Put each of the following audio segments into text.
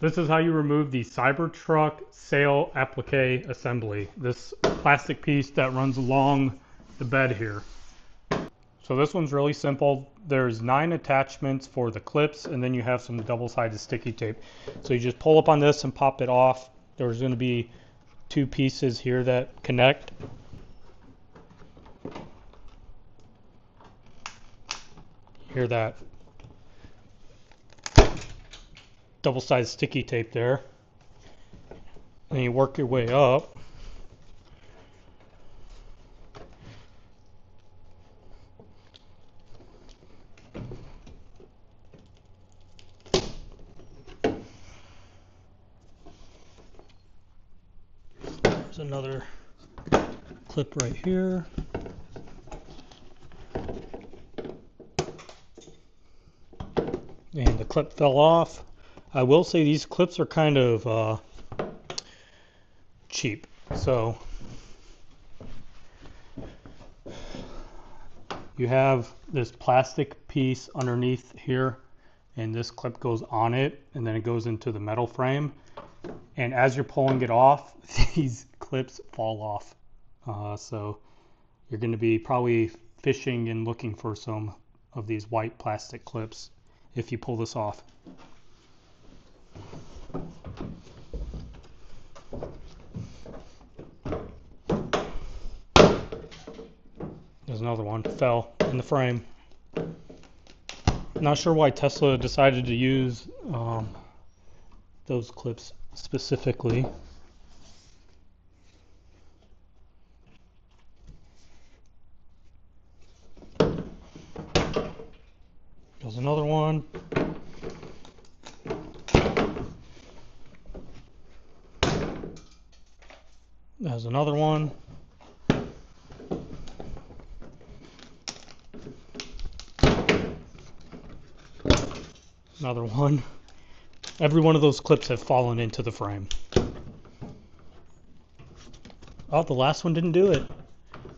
This is how you remove the Cybertruck sail applique assembly. This plastic piece that runs along the bed here. So this one's really simple. There's 9 attachments for the clips, and then you have some double-sided sticky tape. So you just pull up on this and pop it off. There's going to be 2 pieces here that connect. Hear that double-sided sticky tape there. And you work your way up. There's another clip right here. And the clip fell off. I will say these clips are kind of cheap. So you have this plastic piece underneath here, and this clip goes on it, and then it goes into the metal frame. And as you're pulling it off, these clips fall off. So you're going to be probably fishing and looking for some of these white plastic clips if you pull this off. There's another one, fell in the frame. Not sure why Tesla decided to use those clips specifically. There's another one. There's another one. Another one. Every one of those clips have fallen into the frame. Oh, the last one didn't do it.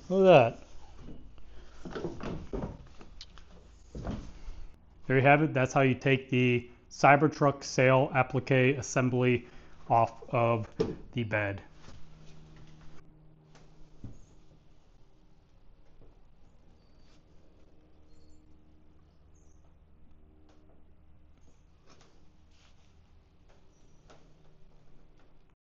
Look at that. There you have it. That's how you take the Cybertruck sail applique assembly off of the bed.